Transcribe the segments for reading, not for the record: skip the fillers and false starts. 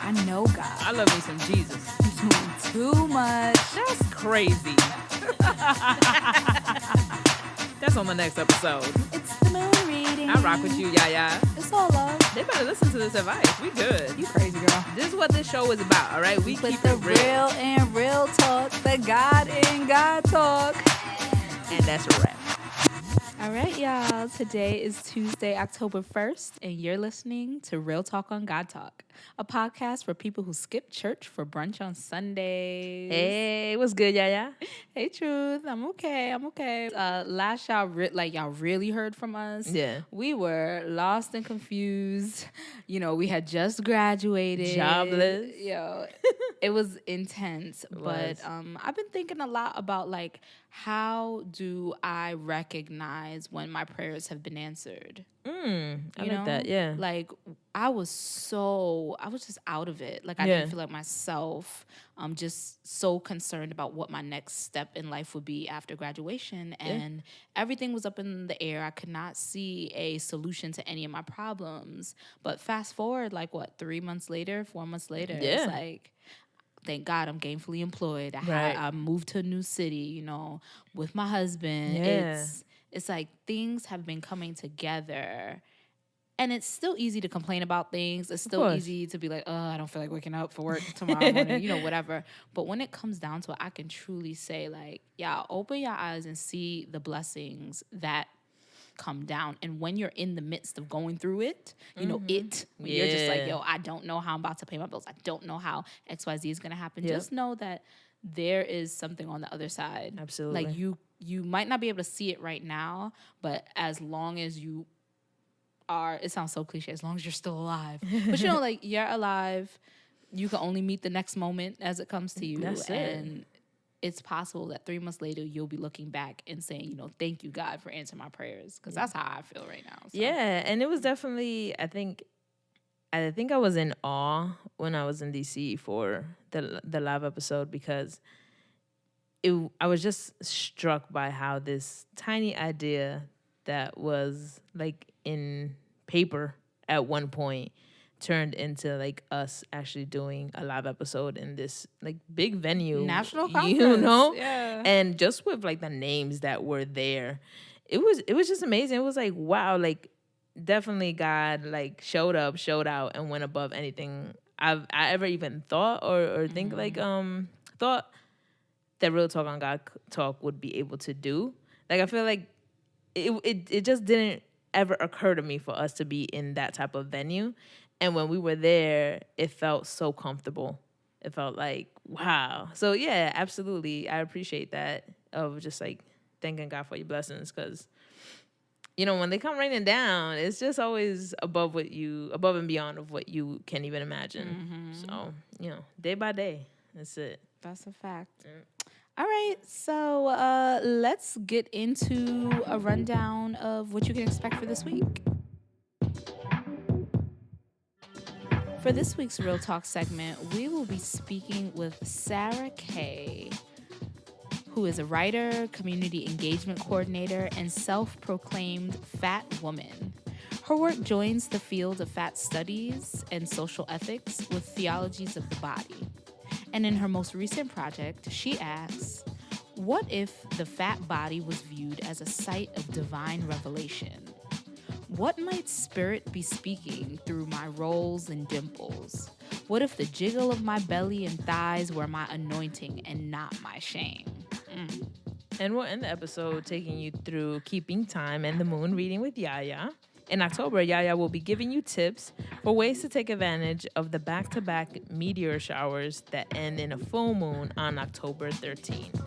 I know God. I love me some Jesus. You're doing too much. That's crazy. That's on the next episode. It's the moon reading. I rock with you, YaYa. It's all love. They better listen to this advice. We good. You crazy girl. This is what this show is about, all right? We Put keep the it real. and real talk, the God in God talk. And that's a wrap. All right, y'all. Today is Tuesday, October 1st, and you're listening to Real Talk on God Talk, a podcast for people who skip church for brunch on Sundays. Hey, what's good, YaYa? Hey, Truth. I'm okay. Last y'all really heard from us. Yeah. We were lost and confused. You know, we had just graduated. Jobless. It was intense. Was. But I've been thinking a lot about, like, how do I recognize when my prayers have been answered? I like that, yeah. Like, I was just out of it. Like, I didn't feel like myself. I'm just so concerned about what my next step in life would be after graduation. And everything was up in the air. I could not see a solution to any of my problems. But fast forward, 4 months later, it's like, thank God I'm gainfully employed. I moved to a new city, with my husband. Yeah. It's like things have been coming together. And it's still easy to complain about things. It's still easy to be like, I don't feel like waking up for work tomorrow morning, whatever. But when it comes down to it, I can truly say, like, open your eyes and see the blessings that come down. And when you're in the midst of going through it, when you're just like, I don't know how I'm about to pay my bills. I don't know how XYZ is going to happen. Just know that there is something on the other side. Absolutely. Like, you might not be able to see it right now, but as long as you are, it sounds so cliche, as long as you're still alive. But you're alive, you can only meet the next moment as it comes to you. That's and it's possible that 3 months later you'll be looking back and saying, thank you, God, for answering my prayers. Because that's how I feel right now. So. Yeah, and it was definitely, I think I was in awe when I was in DC for the live episode, because I was just struck by how this tiny idea that was like in paper at one point turned into like us actually doing a live episode in this like big venue, national conference, and just with like the names that were there, it was just amazing. It was like, wow, like definitely God like showed out and went above anything I ever even thought or think thought that Real Talk on God Talk would be able to do. Like, I feel like it just didn't ever occur to me for us to be in that type of venue. And when we were there, it felt so comfortable. It felt like, wow. So, yeah, absolutely. I appreciate that, of just, like, thanking God for your blessings. Because, when they come raining down, it's just always above and beyond of what you can even imagine. Mm-hmm. So, day by day. That's it. That's a fact. All right, so let's get into a rundown of what you can expect for this week. For this week's Real Talk segment, we will be speaking with Sara K, who is a writer, community engagement coordinator, and self-proclaimed fat woman. Her work joins the field of fat studies and social ethics with theologies of the body. And in her most recent project, she asks, what if the fat body was viewed as a site of divine revelation? What might spirit be speaking through my rolls and dimples? What if the jiggle of my belly and thighs were my anointing and not my shame? And we'll end the episode taking you through Keeping Time and the Moon reading with YaYa. In October, YaYa will be giving you tips for ways to take advantage of the back-to-back meteor showers that end in a full moon on October 13th.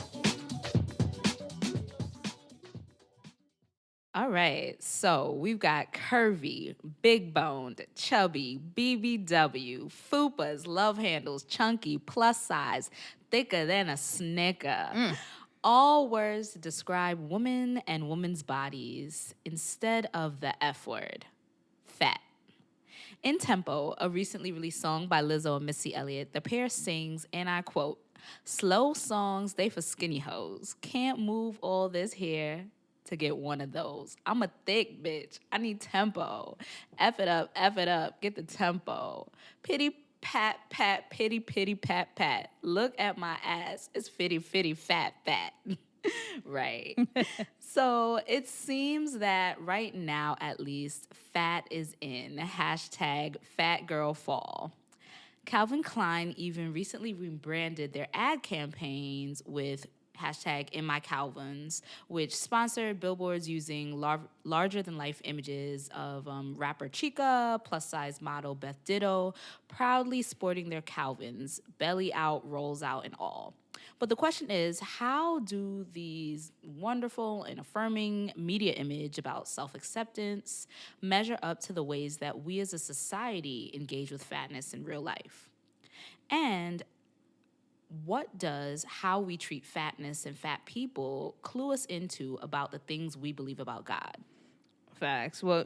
All right, so we've got curvy, big-boned, chubby, BBW, fupas, love handles, chunky, plus size, thicker than a Snicker. All words to describe women and women's bodies instead of the F word, fat. In Tempo, a recently released song by Lizzo and Missy Elliott, the pair sings, and I quote, "Slow songs, they for skinny hoes. Can't move all this hair to get one of those. I'm a thick bitch. I need tempo. F it up, get the tempo. Pity pat, pat, pity, pity, pat, pat. Look at my ass. It's fitty, fitty, fat, fat. Right. So it seems that right now, at least, fat is in. Hashtag fat girl fall. Calvin Klein even recently rebranded their ad campaigns with hashtag in my Calvins, which sponsored billboards using larger than life images of rapper Chica, plus size model Beth Ditto, proudly sporting their Calvins, belly out, rolls out, and all. But the question is, how do these wonderful and affirming media image about self-acceptance measure up to the ways that we as a society engage with fatness in real life? And what does how we treat fatness and fat people clue us into about the things we believe about God? Facts. Well,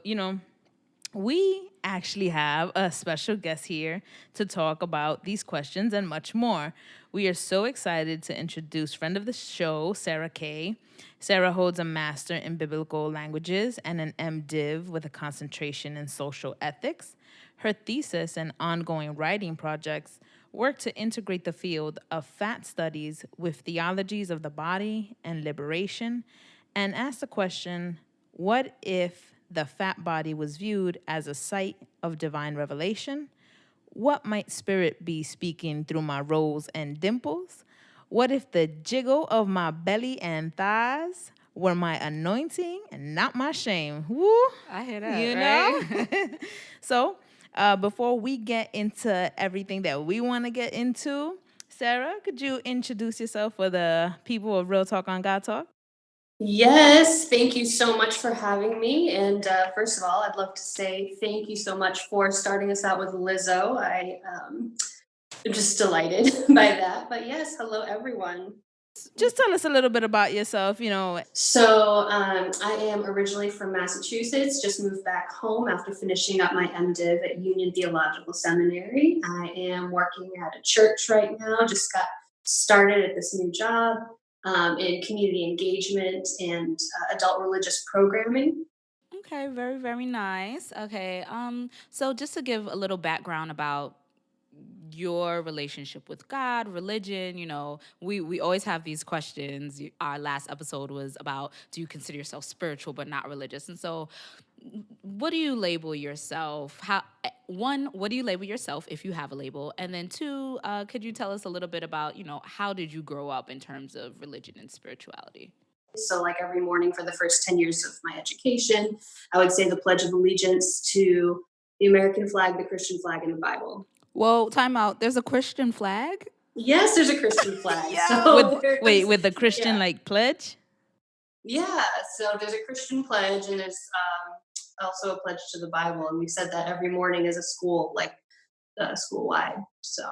we actually have a special guest here to talk about these questions and much more. We are so excited to introduce friend of the show, Sara K. Sara holds a master in biblical languages and an MDiv with a concentration in social ethics. Her thesis and ongoing writing projects work to integrate the field of fat studies with theologies of the body and liberation, and ask the question, what if the fat body was viewed as a site of divine revelation? What might spirit be speaking through my rolls and dimples? What if the jiggle of my belly and thighs were my anointing and not my shame? Woo! I hear that, right? So, before we get into everything that we want to get into, Sara, could you introduce yourself for the people of Real Talk on God Talk? Yes, thank you so much for having me. And first of all, I'd love to say thank you so much for starting us out with Lizzo. I'm just delighted by that. But yes, hello everyone. Just tell us a little bit about yourself, So I am originally from Massachusetts, just moved back home after finishing up my MDiv at Union Theological Seminary. I am working at a church right now, just got started at this new job in community engagement and adult religious programming. Okay, very, very nice. Okay, so just to give a little background about your relationship with God, religion, we always have these questions. Our last episode was about, do you consider yourself spiritual but not religious? And so what do you label yourself? One, what do you label yourself if you have a label? And then two, could you tell us a little bit about, how did you grow up in terms of religion and spirituality? So, like every morning for the first 10 years of my education, I would say the Pledge of Allegiance to the American flag, the Christian flag, and the Bible. Whoa, time out. There's a Christian flag? Yes, there's a Christian flag. Yeah. So with the Christian pledge? Yeah, so there's a Christian pledge and there's also a pledge to the Bible. And we said that every morning as a school, school wide. So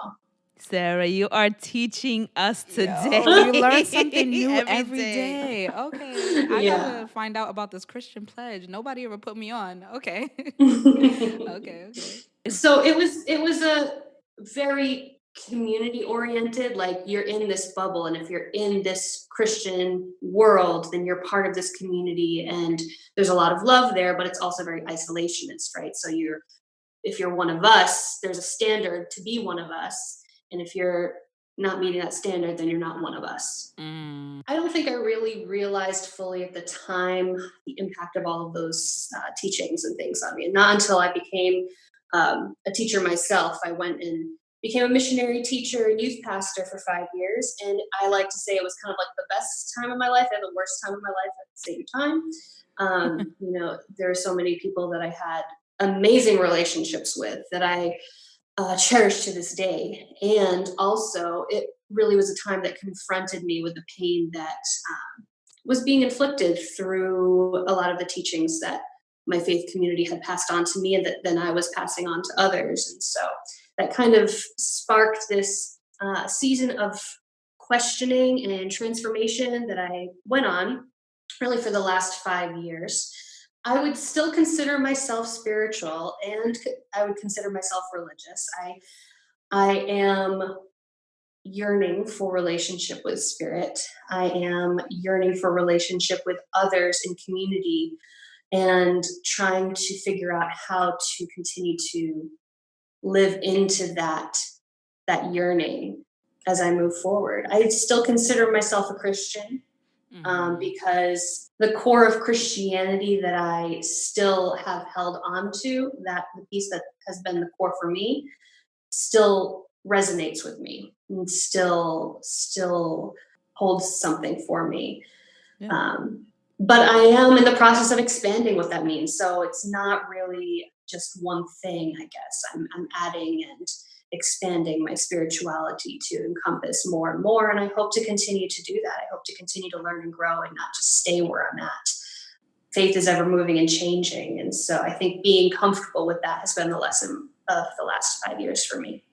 Sara, you are teaching us today. You learn something new every day. Okay. I gotta find out about this Christian pledge. Nobody ever put me on. Okay. Okay. So it was a very community oriented, like you're in this bubble, and if you're in this Christian world, then you're part of this community, and there's a lot of love there, but it's also very isolationist, right? So if you're one of us, there's a standard to be one of us. And if you're not meeting that standard, then you're not one of us. I don't think I really realized fully at the time the impact of all of those teachings and things on me. And not until I became a teacher myself. I went and became a missionary teacher and youth pastor for 5 years. And I like to say it was kind of like the best time of my life and the worst time of my life at the same time. There are so many people that I had amazing relationships with that I cherish to this day. And also, it really was a time that confronted me with the pain that was being inflicted through a lot of the teachings that my faith community had passed on to me and that then I was passing on to others. And so that kind of sparked this season of questioning and transformation that I went on really for the last 5 years. I would still consider myself spiritual and I would consider myself religious. I am yearning for relationship with spirit. I am yearning for relationship with others in community and trying to figure out how to continue to live into that yearning as I move forward. I still consider myself a Christian, because the core of Christianity that I still have held on to, that the piece that has been the core for me, still resonates with me and still holds something for me. Yeah. But I am in the process of expanding what that means. So it's not really just one thing, I guess. I'm adding and expanding my spirituality to encompass more and more. And I hope to continue to do that. I hope to continue to learn and grow and not just stay where I'm at. Faith is ever moving and changing. And so I think being comfortable with that has been the lesson of the last 5 years for me.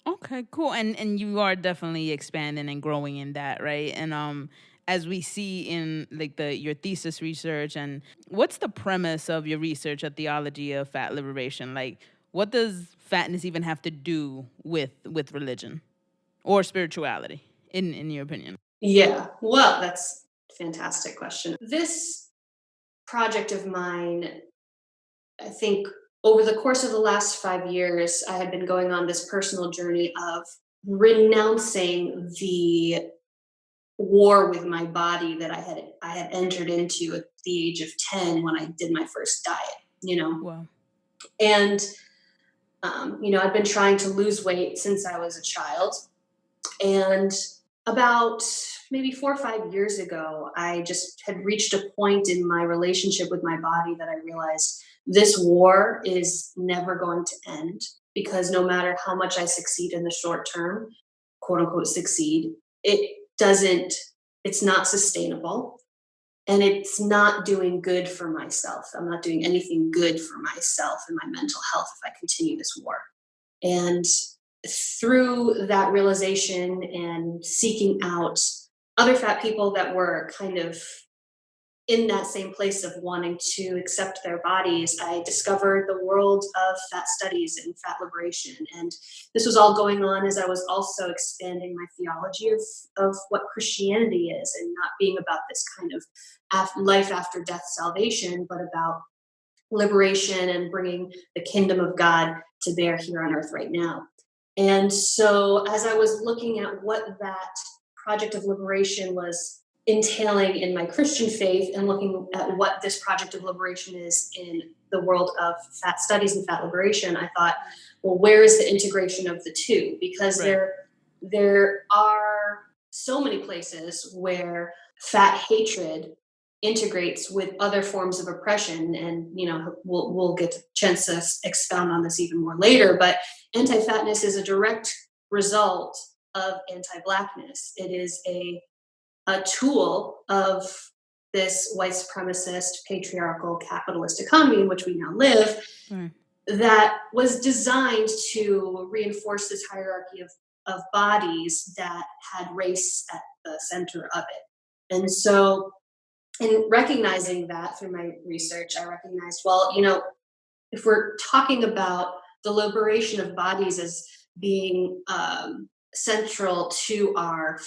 Okay, cool. And you are definitely expanding and growing in that, right? And as we see in like your thesis research, and what's the premise of your research, a theology of fat liberation? Like, what does fatness even have to do with religion or spirituality, in your opinion? Yeah, well, that's a fantastic question. This project of mine, I think over the course of the last 5 years, I had been going on this personal journey of renouncing the war with my body that I had entered into at the age of 10 when I did my first diet, Wow. And I've been trying to lose weight since I was a child. And about maybe 4 or 5 years ago, I just had reached a point in my relationship with my body that I realized this war is never going to end, because no matter how much I succeed in the short term, quote unquote succeed, it's not sustainable, and it's not doing good for myself. I'm not doing anything good for myself and my mental health if I continue this war. And through that realization and seeking out other fat people that were kind of in that same place of wanting to accept their bodies, I discovered the world of fat studies and fat liberation. And this was all going on as I was also expanding my theology of what Christianity is, and not being about this kind of life after death salvation, but about liberation and bringing the kingdom of God to bear here on earth right now. And so as I was looking at what that project of liberation was entailing in my Christian faith, and looking at what this project of liberation is in the world of fat studies and fat liberation, I thought, well, where is the integration of the two? Because Right. there are so many places where fat hatred integrates with other forms of oppression, and we'll get a chance to expound on this even more later, but anti-fatness is a direct result of anti-blackness. It is a tool of this white supremacist, patriarchal, capitalist economy in which we now live, that was designed to reinforce this hierarchy of bodies that had race at the center of it. And so, in recognizing that through my research, I recognized, well, if we're talking about the liberation of bodies as being central to our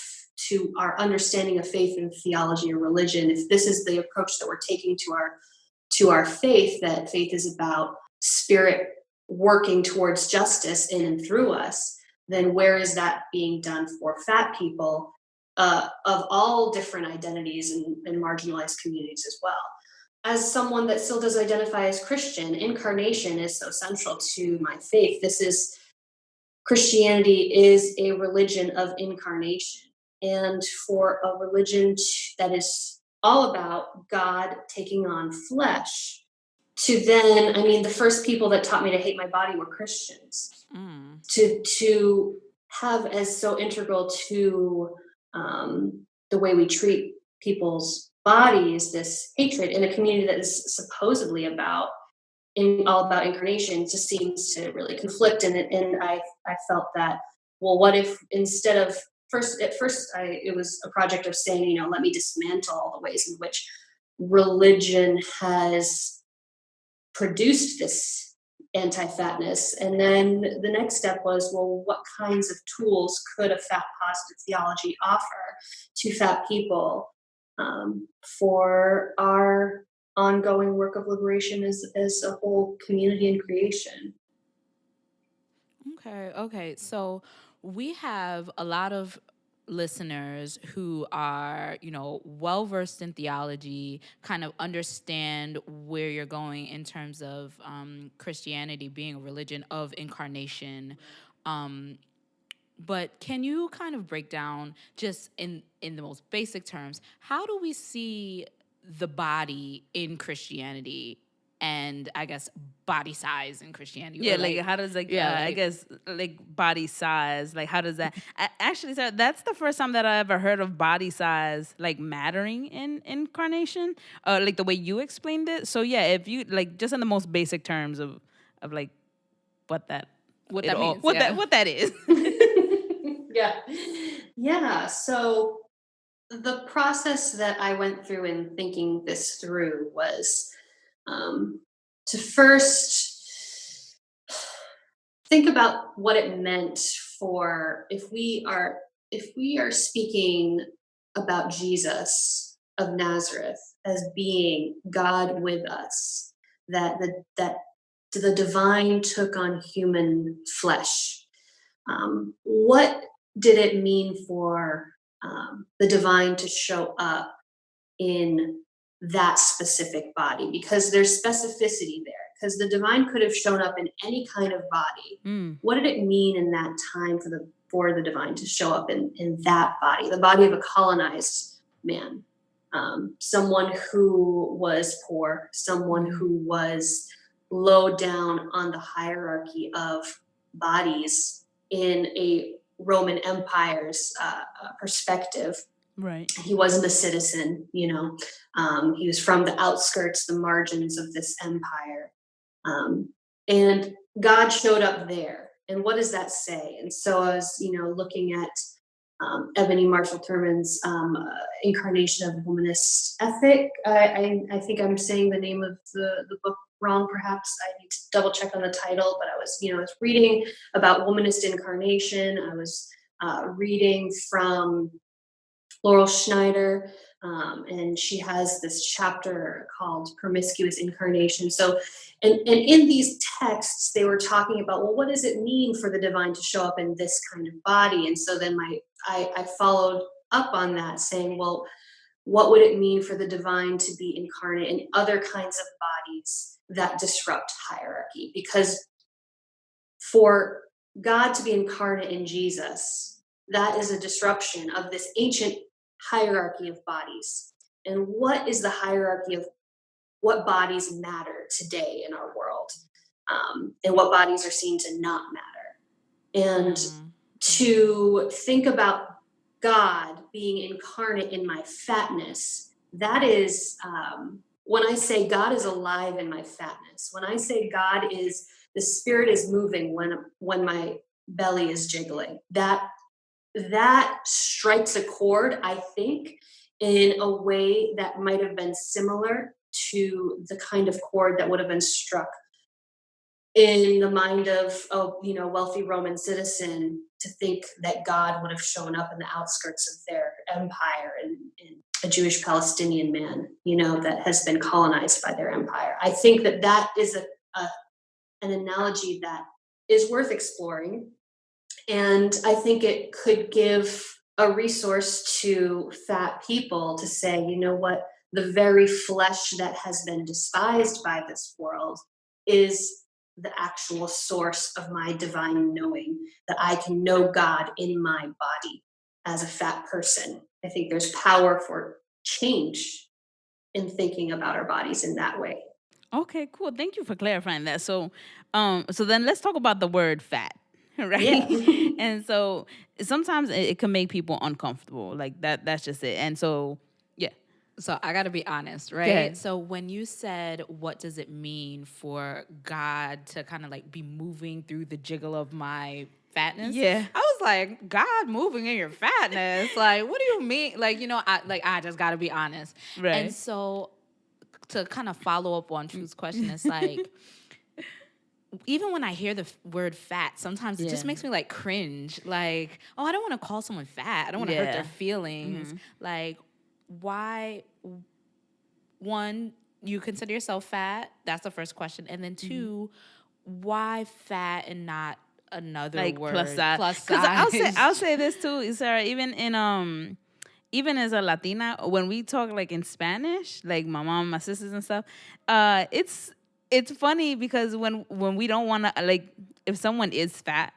understanding of faith and theology or religion, if this is the approach that we're taking to our faith, that faith is about spirit working towards justice in and through us, then where is that being done for fat people of all different identities and marginalized communities as well? As someone that still does identify as Christian, incarnation is so central to my faith. Christianity is a religion of incarnation. And for a religion that is all about God taking on flesh, the first people that taught me to hate my body were Christians. To have as so integral to the way we treat people's bodies, this hatred in a community that is supposedly all about incarnation, just seems to really conflict. And I felt that, well, what if instead of it was a project of saying, let me dismantle all the ways in which religion has produced this anti-fatness. And then the next step was, well, what kinds of tools could a fat positive theology offer to fat people for our ongoing work of liberation as a whole community and creation? Okay. So we have a lot of listeners who are, well versed in theology, kind of understand where you're going in terms of Christianity being a religion of incarnation. But can you kind of break down, just in the most basic terms, how do we see the body in Christianity, and I guess body size in Christianity? Yeah, Or like how does I guess like body size, like how does that actually, sir, that's the first time that I ever heard of body size like mattering in incarnation, like the way you explained it. So yeah, if you like just in the most basic terms of like what that means, what that is. Yeah. Yeah. So the process that I went through in thinking this through was to first think about what it meant for if we are speaking about Jesus of Nazareth as being God with us, that the divine took on human flesh. What did it mean for the divine to show up in that specific body? Because there's specificity there. Because the divine could have shown up in any kind of body. What did it mean in that time for the divine to show up in that body, the body of a colonized man, someone who was poor, someone who was low down on the hierarchy of bodies in a Roman Empire's perspective. Right. He wasn't a citizen, he was from the outskirts, the margins of this empire. And God showed up there. And what does that say? And so I was, looking at Ebony Marshall Turman's incarnation of the humanist ethic. I think I'm saying the name of the book wrong, perhaps. I need to double check on the title, but I was reading about womanist incarnation. I was reading from Laurel Schneider, and she has this chapter called Promiscuous Incarnation. So, and in these texts, they were talking about, well, what does it mean for the divine to show up in this kind of body? And so then I followed up on that, saying, well, what would it mean for the divine to be incarnate in other kinds of bodies that disrupt hierarchy? Because for God to be incarnate in Jesus, that is a disruption of this ancient hierarchy of bodies. And what is the hierarchy of what bodies matter today in our world, and what bodies are seen to not matter? And to think about God being incarnate in my fatness, that is, when I say God is alive in my fatness, when I say God is, the spirit is moving when my belly is jiggling, that strikes a chord, I think, in a way that might have been similar to the kind of chord that would have been struck in the mind of a wealthy Roman citizen, to think that God would have shown up in the outskirts of their empire and a Jewish Palestinian man, that has been colonized by their empire. I think that is an analogy that is worth exploring. And I think it could give a resource to fat people to say, you know what, the very flesh that has been despised by this world is the actual source of my divine knowing, that I can know God in my body as a fat person. I think there's power for change in thinking about our bodies in that way. Okay, cool. Thank you for clarifying that. So then let's talk about the word fat. Right. Yeah. And so sometimes it can make people uncomfortable. Like that's just it. And so yeah. So I got to be honest, right? So when you said, what does it mean for God to kind of like be moving through the jiggle of my fatness? Yeah. I was like, God moving in your fatness? Like, what do you mean? Like, I just got to be honest. Right. And so to kind of follow up on Truth's question, it's like, even when I hear the word fat, sometimes it just makes me like cringe. Like, oh, I don't want to call someone fat. I don't want to hurt their feelings. Like, why? One, you consider yourself fat? That's the first question. And then two, why fat and not another like word. plus size. Plus Because size. I'll say this too, Sarah. Even as a Latina, when we talk like in Spanish, like my mom, my sisters and stuff, it's funny because when we don't want to, like, if someone is fat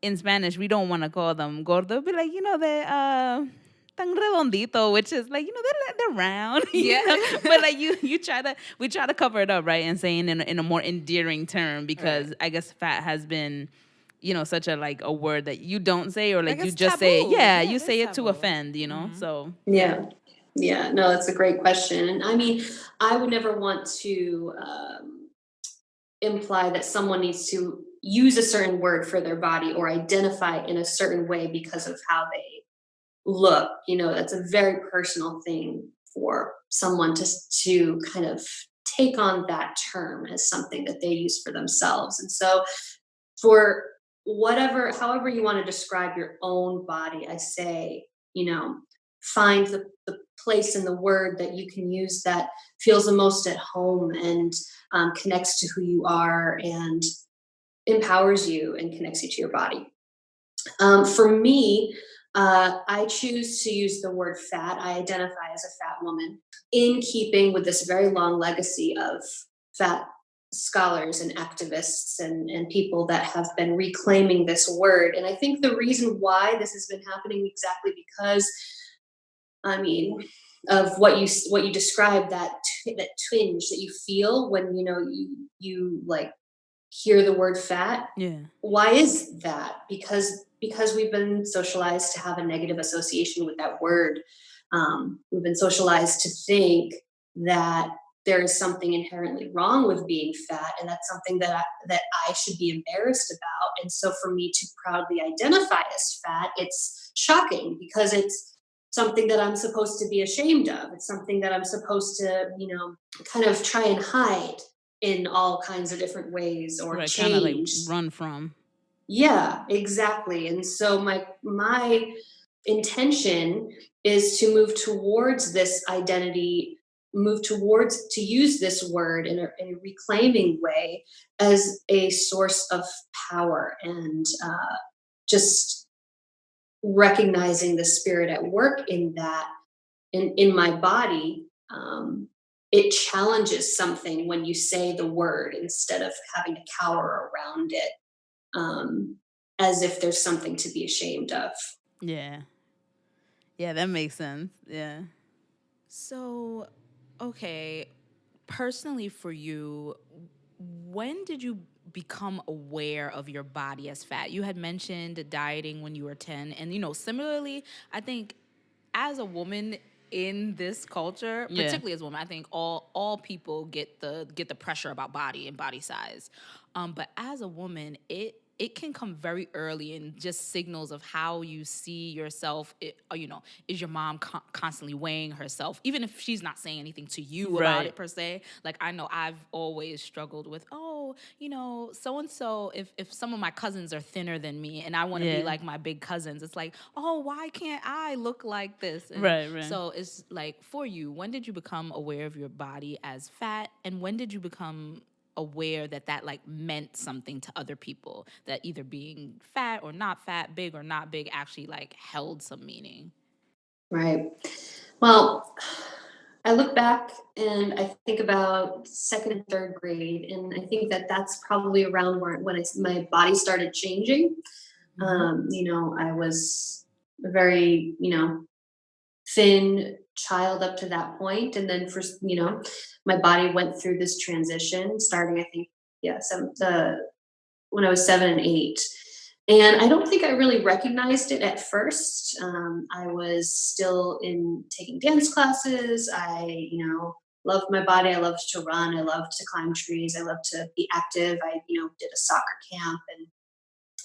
in Spanish, we don't want to call them gordo. Be like, they're tan redondito, which is like, they're round. Yeah. But like we try to cover it up, right, and saying in a more endearing term, because I guess fat has been, such a like a word that you don't say, or like you just say it. Yeah, you say it to offend, So Yeah. Yeah, no, that's a great question. And I mean, I would never want to imply that someone needs to use a certain word for their body or identify in a certain way because of how they look. That's a very personal thing for someone to kind of take on that term as something that they use for themselves. And so for however you want to describe your own body, I say, find the place in the word that you can use that feels the most at home and connects to who you are and empowers you and connects you to your body. For me, I choose to use the word fat. I identify as a fat woman in keeping with this very long legacy of fat scholars and activists and people that have been reclaiming this word. And I think the reason why this has been happening exactly because, I mean, of what you described, that twinge that you feel when you like hear the word fat. yeah, Why is that? Because we've been socialized to have a negative association with that word. We've been socialized to think that there is something inherently wrong with being fat, and that's something that I should be embarrassed about. And so for me to proudly identify as fat, it's shocking because it's something that I'm supposed to be ashamed of. It's something that I'm supposed to, kind of try and hide in all kinds of different ways or right, kind of like change. run from. Yeah, exactly. And so my intention is to move towards this identity, move towards to use this word in a reclaiming way as a source of power and just recognizing the spirit at work in that in my body. It challenges something when you say the word instead of having to cower around it, as if there's something to be ashamed of. Yeah, that makes sense. Yeah. So, okay, personally for you, when did you become aware of your body as fat? You had mentioned dieting when you were 10. And, similarly, I think as a woman in this culture, Yeah. particularly as a woman, I think all people get the pressure about body and body size. But as a woman, it can come very early in just signals of how you see yourself. Is your mom constantly weighing herself, even if she's not saying anything to you about Right. it per se? Like, I know I've always struggled with, so and so. If some of my cousins are thinner than me, and I want to be like my big cousins, it's like, oh, why can't I look like this? And Right. So it's like, for you, when did you become aware of your body as fat, and when did you become aware that like meant something to other people, that either being fat or not fat, big or not big, actually like held some meaning? Right. Well, I look back and I think about second and third grade, and I think that that's probably around when my body started changing. I was a very, thin child up to that point, and then my body went through this transition starting, I think, when I was 7 and 8. And I don't think I really recognized it at first. I was still in taking dance classes. I, loved my body. I loved to run. I loved to climb trees. I loved to be active. I, did a soccer camp, and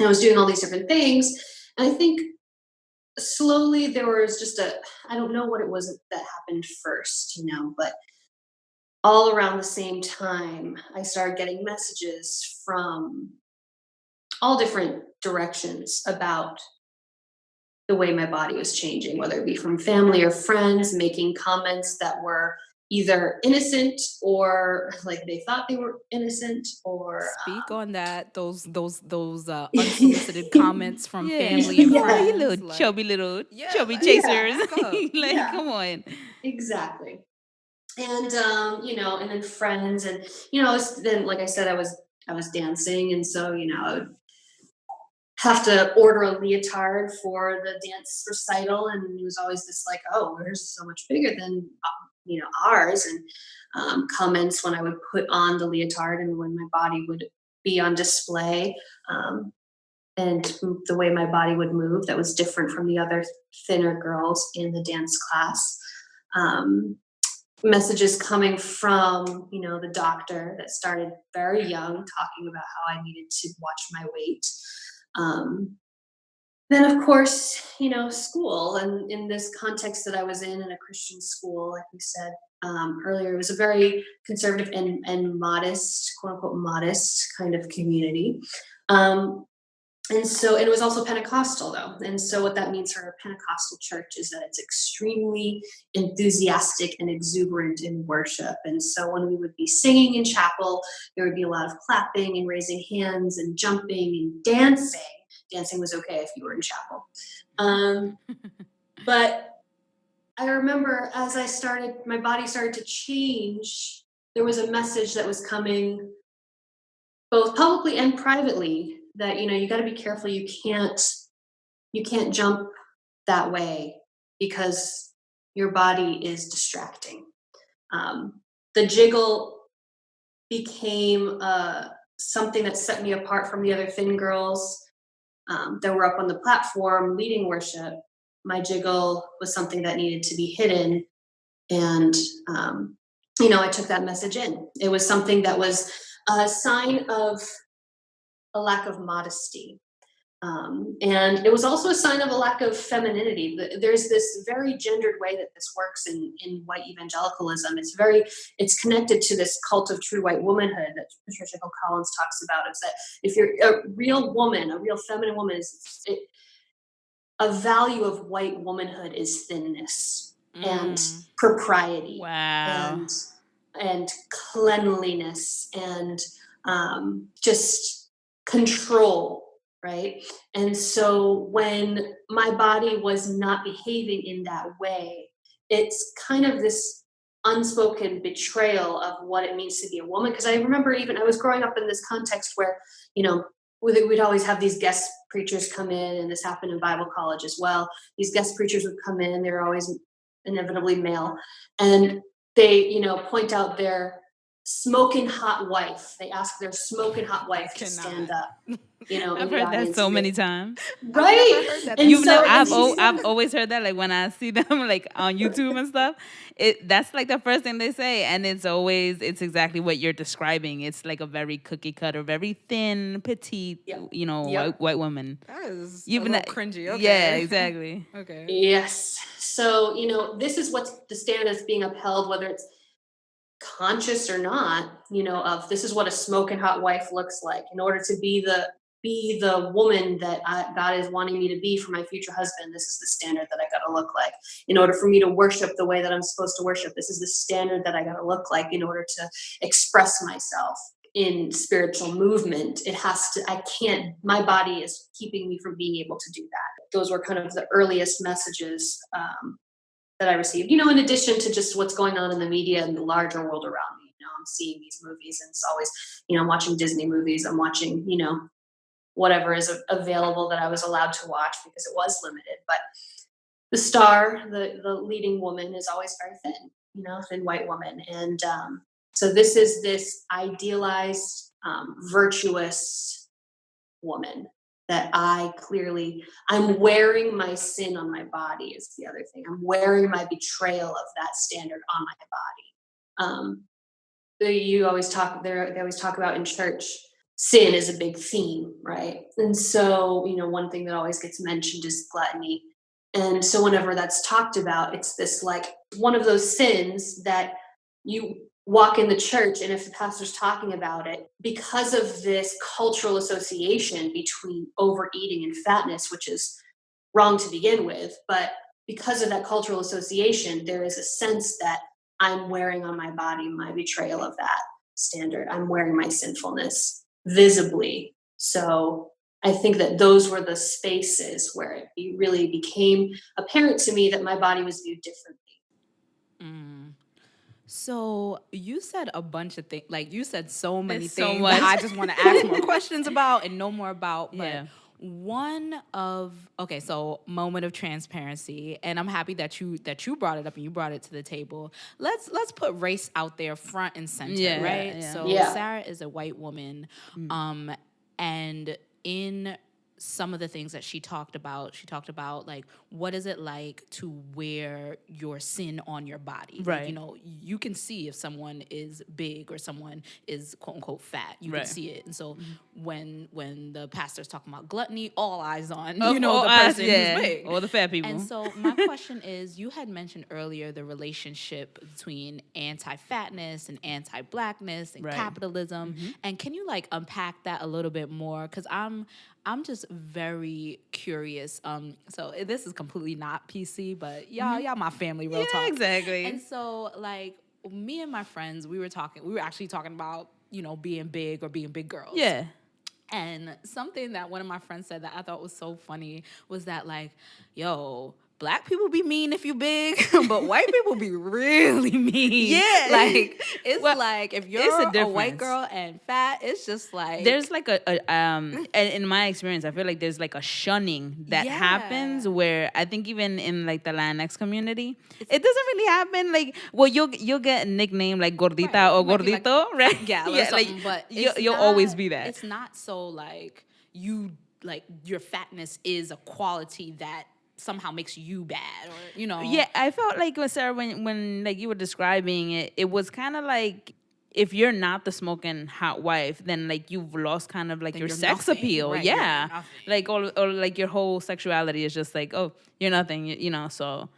I was doing all these different things. And I think slowly there was I don't know what it was that happened first, but all around the same time, I started getting messages from all different directions about the way my body was changing, whether it be from family or friends making comments that were either innocent or like they thought they were innocent, or Speak on that. Those unsolicited comments from family and Yeah. Oh, you friends. little like, chubby little chubby like, chasers. back up. Like, Yeah. come on. Exactly. And and then friends, and then, like I said, I was dancing, and so I would have to order a leotard for the dance recital, and it was always this like, oh, yours is so much bigger than ours, and comments when I would put on the leotard and when my body would be on display, and the way my body would move that was different from the other thinner girls in the dance class. Messages coming from the doctor that started very young, talking about how I needed to watch my weight. Then of course, school, and in this context that I was in a Christian school, like we said earlier, it was a very conservative and modest, quote unquote modest kind of community. And it was also Pentecostal, though. And so what that means for a Pentecostal church is that it's extremely enthusiastic and exuberant in worship. And so when we would be singing in chapel, there would be a lot of clapping and raising hands and jumping and dancing. Dancing was okay if you were in chapel. But I remember as my body started to change, there was a message that was coming both publicly and privately, that you got to be careful. You can't jump that way because your body is distracting. The jiggle became something that set me apart from the other thin girls that were up on the platform leading worship. My jiggle was something that needed to be hidden, and I took that message in. It was something that was a sign of a lack of modesty. And it was also a sign of a lack of femininity. There's this very gendered way that this works in white evangelicalism. It's connected to this cult of true white womanhood that Patricia Hill Collins talks about. It's that if you're a real woman, a real feminine woman, a value of white womanhood is thinness and propriety. Wow. And cleanliness and just control, right? And so when my body was not behaving in that way, it's kind of this unspoken betrayal of what it means to be a woman. Because I remember I was growing up in this context where, we'd always have these guest preachers come in, and this happened in Bible college as well. These guest preachers would come in, they were always inevitably male, and they, point out their smoking hot wife. They ask their smoking hot wife to stand up. I've heard that so many times. Right? I've always heard that, like when I see them like on YouTube and stuff. That's like the first thing they say, and it's exactly what you're describing. It's like a very cookie cutter, very thin, petite, white woman. That is a little cringy. Okay. Yeah, exactly. Okay. Yes. So this is what's the standard that's being upheld, whether it's conscious or not, of this is what a smoking hot wife looks like. In order to be the woman that God is wanting me to be for my future husband, this is the standard that I got to look like. In order for me to worship the way that I'm supposed to worship, this is the standard that I got to look like. In order to express myself in spiritual movement, my body is keeping me from being able to do that. Those were kind of the earliest messages that I received, in addition to just what's going on in the media and the larger world around me. I'm seeing these movies, and it's always, I'm watching Disney movies. I'm watching, whatever is available that I was allowed to watch because it was limited. But the star, the leading woman, is always very thin, thin white woman. And so this is this idealized, virtuous woman that I'm wearing my sin on my body is the other thing. I'm wearing my betrayal of that standard on my body. They always talk about in church, sin is a big theme, right? And so, one thing that always gets mentioned is gluttony. And so whenever that's talked about, it's this like one of those sins that you walk in the church, and if the pastor's talking about it, because of this cultural association between overeating and fatness, which is wrong to begin with, but because of that cultural association, there is a sense that I'm wearing on my body my betrayal of that standard. I'm wearing my sinfulness visibly. So I think that those were the spaces where it really became apparent to me that my body was viewed differently. So you said a bunch of things, like you said so many There's so things much. that I just want to ask more questions about and know more about. But Yeah. so moment of transparency, and I'm happy that you brought it up and you brought it to the table. Let's put race out there front and center, Yeah, right? yeah. So Yeah. Sarah is a white woman, and in some of the things that she talked about like, what is it like to wear your sin on your body? Like, Right. you know, you can see if someone is big or someone is quote unquote fat. You Right. can see it. And so when the pastor's talking about gluttony, all eyes on Of you know all the eyes, person yeah. who's big. Or the fat people. And so my question is, you had mentioned earlier the relationship between anti-fatness and anti-blackness and Right. capitalism. And can you like unpack that a little bit more? Because I'm just very curious. So this is completely not PC, but y'all my family, real talk. Exactly. And so like me and my friends, we were actually talking about, you know, being big or being big girls. Yeah. And something that one of my friends said that I thought was so funny was that, like, yo, black people be mean if you big, but white people be really mean. Yeah. Like, it's Well, like if it's you're a a white difference. girl and fat, it's just like There's like and in my experience, I feel like there's like a shunning that Yeah. happens where I think even in like the Latinx community, it doesn't really happen. Like, well, you'll get a nickname like gordita Right. or Might be like gordito, right? gal or Yeah, something, like but you'll always be that. It's not so like you like your fatness is a quality that somehow makes you bad, or you know. Yeah, I felt like with Sarah when like you were describing it, it was kind of like if you're not the smoking hot wife, then like you've lost kind of like Then your you're sex nothing, appeal. right, you're Yeah, nothing. like or like your whole sexuality is just like, oh, you're nothing. You know, so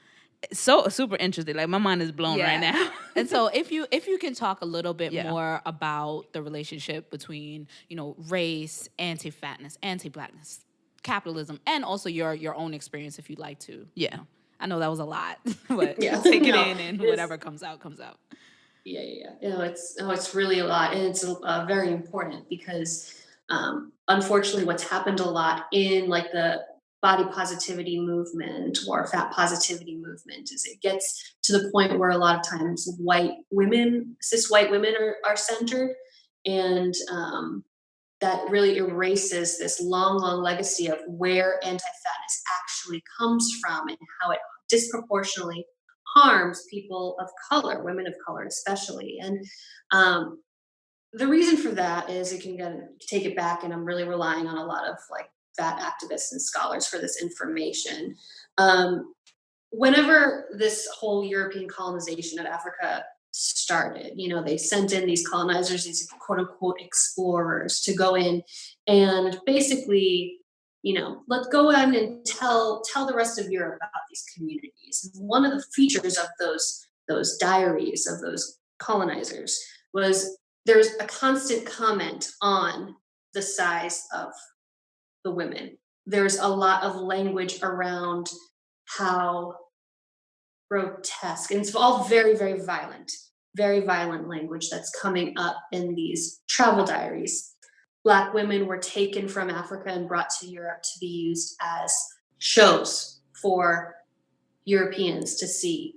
super interesting. Like my mind is blown right now. And so if you can talk a little bit Yeah. more about the relationship between, you know, race, anti-fatness, anti-blackness, capitalism, and also your own experience, if you'd like to. Yeah. You know. I know that was a lot, but Yeah. take it No, in and it's- whatever comes out, comes out. Yeah. You know, it's really a lot, and it's very important because unfortunately, what's happened a lot in like the body positivity movement or fat positivity movement is it gets to the point where a lot of times cis white women are centered, and that really erases this long legacy of where anti-fatness actually comes from and how it disproportionately harms people of color, women of color especially. And the reason for that is it can take it back, and I'm really relying on a lot of like fat activists and scholars for this information. Whenever this whole European colonization of Africa started, you know, they sent in these colonizers, these quote unquote explorers to go in and basically, you know, let's go in and tell the rest of Europe about these communities. One of the features of those diaries of those colonizers was there's a constant comment on the size of the women. There's a lot of language around how grotesque, and it's all very violent language that's coming up in these travel diaries. Black women were taken from Africa and brought to Europe to be used as shows for Europeans to see.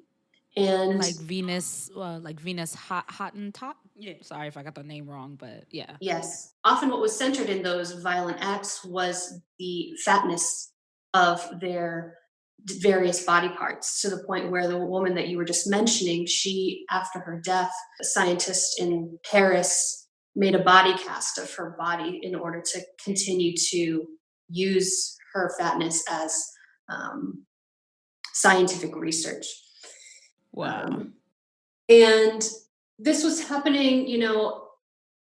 And Like Venus Hottentot. Yeah. Sorry if I got the name wrong, but yeah. yes, often what was centered in those violent acts was the fatness of their various body parts, to the point where the woman that you were just mentioning, she, after her death, a scientist in Paris made a body cast of her body in order to continue to use her fatness as scientific research. Wow. And this was happening, you know,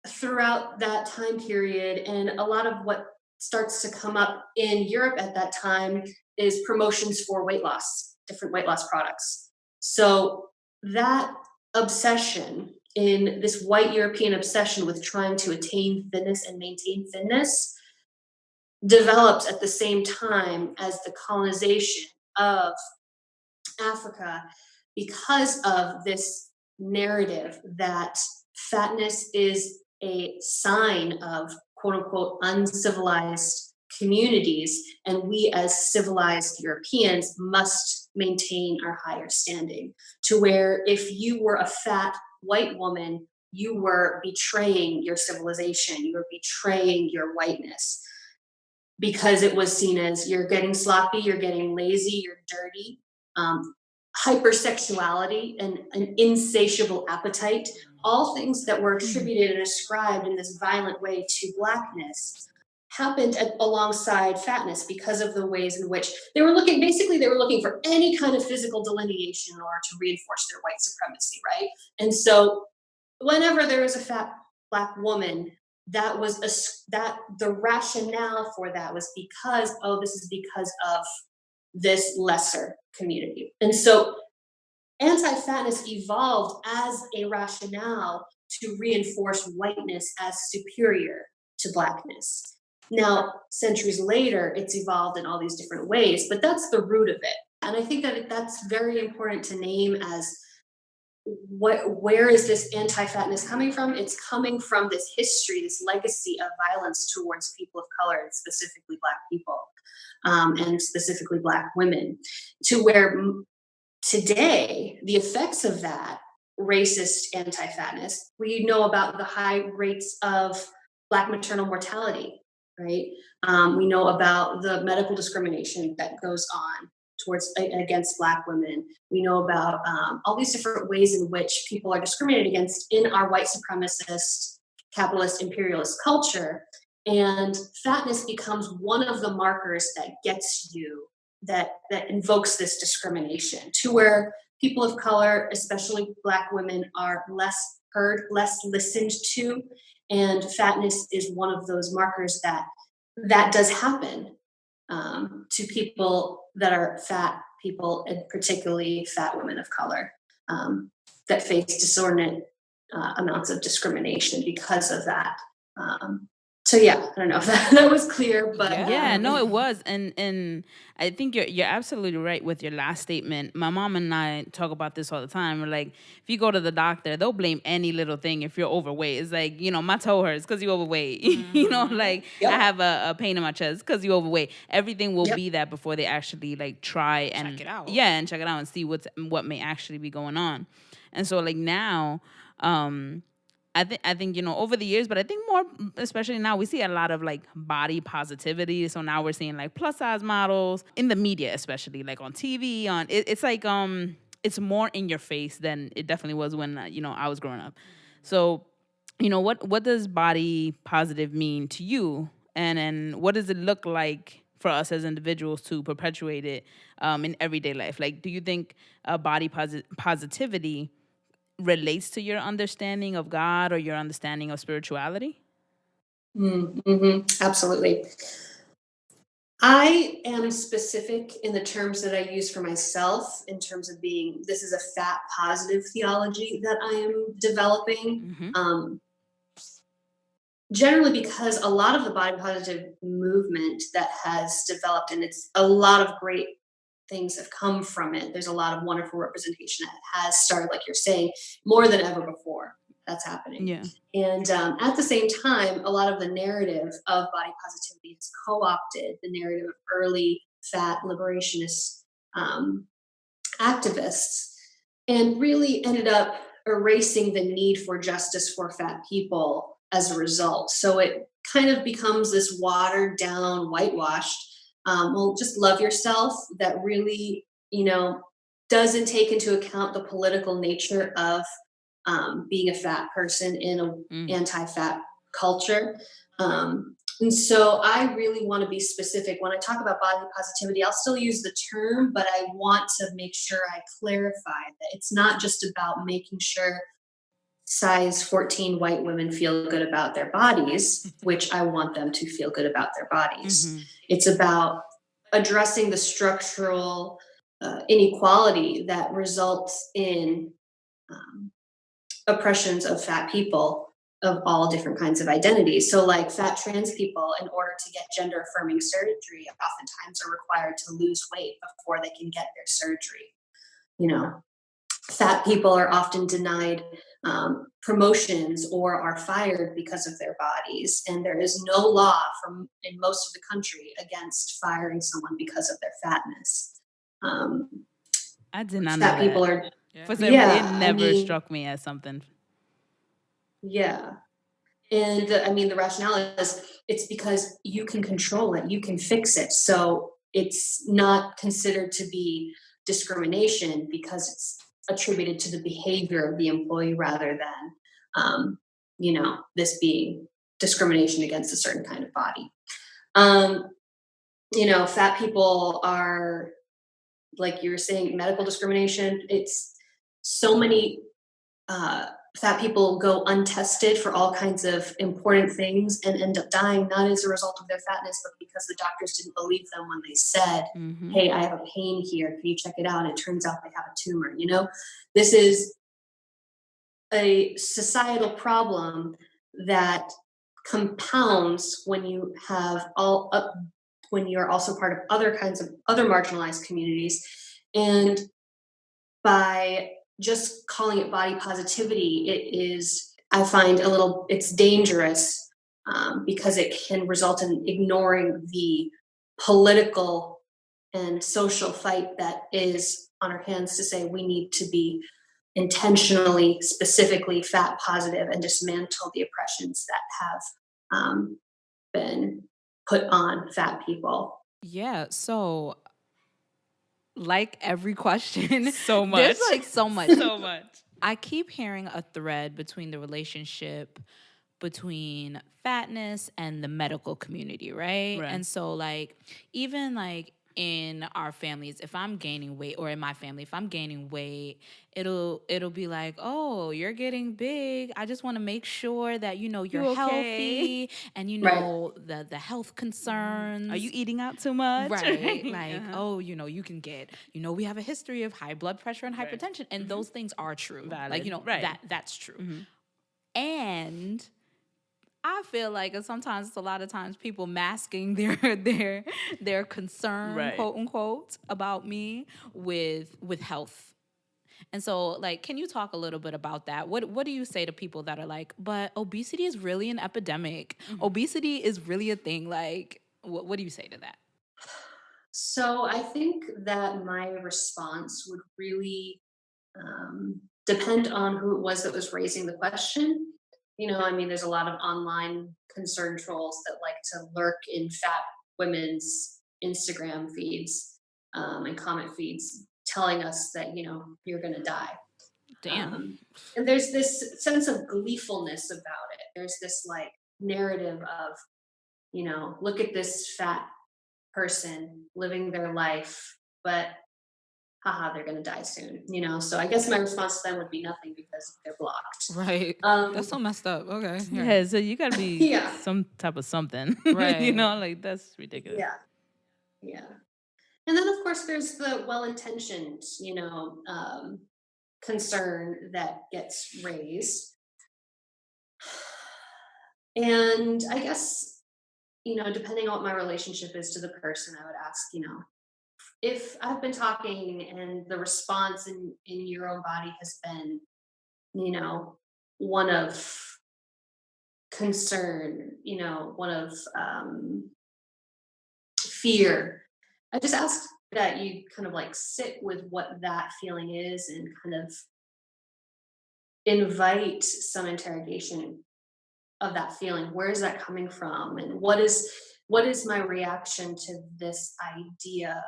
throughout that time period. And a lot of what starts to come up in Europe at that time is promotions for weight loss, different weight loss products. So that obsession, in this white European obsession with trying to attain thinness and maintain thinness, develops at the same time as the colonization of Africa, because of this narrative that fatness is a sign of quote unquote uncivilized communities, and we as civilized Europeans must maintain our higher standing, to where if you were a fat white woman, you were betraying your civilization, you were betraying your whiteness, because it was seen as you're getting sloppy, you're getting lazy, you're dirty. Hypersexuality and an insatiable appetite, all things that were attributed and ascribed in this violent way to Blackness, happened alongside fatness because of the ways in which they were looking. Basically, they were looking for any kind of physical delineation in order to reinforce their white supremacy, right? And so whenever there was a fat Black woman, that was that the rationale for that was because, oh, this is because of this lesser community. And so anti-fatness evolved as a rationale to reinforce whiteness as superior to Blackness. Now, centuries later, it's evolved in all these different ways, but that's the root of it. And I think that that's very important to name as where is this anti-fatness coming from? It's coming from this history, this legacy of violence towards people of color, and specifically Black people, and specifically Black women, to where today the effects of that racist anti-fatness, we know about the high rates of Black maternal mortality, right? We know about the medical discrimination that goes on towards against Black women. We know about all these different ways in which people are discriminated against in our white supremacist, capitalist, imperialist culture. And fatness becomes one of the markers that gets you, that invokes this discrimination, to where people of color, especially Black women, are less heard, less listened to. And fatness is one of those markers that does happen to people that are fat people, and particularly fat women of color, that face disordinate amounts of discrimination because of that. So yeah, I don't know if that was clear, but Yeah, no, it was, and I think you're absolutely right with your last statement. My mom and I talk about this all the time. We're like, if you go to the doctor, they'll blame any little thing if you're overweight. It's like, my toe hurts because you're overweight. Like Yep. I have a pain in my chest because you're overweight. Everything will Yep. be that before they actually like try and Check it out. Yeah, and check it out and see what may actually be going on. And so like now, I think over the years, but I think more especially now, we see a lot of like body positivity. So now we're seeing like plus size models in the media, especially like on TV. It's like it's more in your face than it definitely was when I was growing up. So what does body positive mean to you, and then what does it look like for us as individuals to perpetuate it in everyday life? Like, do you think body positivity relates to your understanding of God or your understanding of spirituality? Absolutely. I am specific in the terms that I use for myself, in terms of this is a fat positive theology that I am developing. Generally because a lot of the body positive movement that has developed, and it's a lot of great things have come from it. There's a lot of wonderful representation that has started, like you're saying, more than ever before. That's happening. Yeah. And at the same time, a lot of the narrative of body positivity has co-opted the narrative of early fat liberationist activists, and really ended up erasing the need for justice for fat people as a result. So it kind of becomes this watered down, whitewashed, well, just love yourself, that really, doesn't take into account the political nature of being a fat person in an anti-fat culture. And so I really want to be specific. When I talk about body positivity, I'll still use the term, but I want to make sure I clarify that it's not just about making sure size 14 white women feel good about their bodies, which I want them to feel good about their bodies. It's about addressing the structural inequality that results in oppressions of fat people of all different kinds of identities. So like fat trans people, in order to get gender affirming surgery, oftentimes are required to lose weight before they can get their surgery. fat people are often denied promotions or are fired because of their bodies. And there is no law in most of the country against firing someone because of their fatness. I did not know Fat people that. are, For some, yeah, it never struck me as something. Yeah. And the rationale is it's because you can control it, you can fix it. So it's not considered to be discrimination because it's attributed to the behavior of the employee rather than, this being discrimination against a certain kind of body. Fat people are, like you were saying, medical discrimination. It's so many fat people go untested for all kinds of important things and end up dying, not as a result of their fatness, but because the doctors didn't believe them when they said, hey, I have a pain here. Can you check it out? And it turns out they have a tumor. This is a societal problem that compounds when you have when you're also part of other marginalized communities. And by just calling it body positivity, I find it's dangerous because it can result in ignoring the political and social fight that is on our hands to say we need to be intentionally, specifically fat positive and dismantle the oppressions that have been put on fat people. Yeah, so like every question, So much. there's like so much. So much. I keep hearing a thread between the relationship between fatness and the medical community, right? And so like even like in our families, if I'm gaining weight, or in my family, if I'm gaining weight, it'll be like, oh, you're getting big. I just want to make sure that you're okay? healthy, and the health concerns. Are you eating out too much? Right. Like, oh, you can get, we have a history of high blood pressure and hypertension, and those things are true. Valid. Like, that's true. And I feel like sometimes, a lot of times, people masking their concern, quote unquote, about me with health. And so, like, can you talk a little bit about that? What do you say to people that are like, but obesity is really an epidemic. Obesity is really a thing. Like, what do you say to that? So I think that my response would really depend on who it was that was raising the question. There's a lot of online concern trolls that like to lurk in fat women's Instagram feeds and comment feeds telling us that, you're going to die. Damn. And there's this sense of gleefulness about it. There's this like narrative of, look at this fat person living their life, but haha, they're going to die soon, So I guess my response to them would be nothing because they're blocked. Right. That's so messed up. Okay. Yeah, so you got to be some type of something. Right. Like that's ridiculous. Yeah. And then, of course, there's the well-intentioned, concern that gets raised. And I guess, depending on what my relationship is to the person, I would ask, if I've been talking and the response in your own body has been, one of concern, one of fear, I just ask that you kind of like sit with what that feeling is and kind of invite some interrogation of that feeling. Where is that coming from? And what is my reaction to this idea?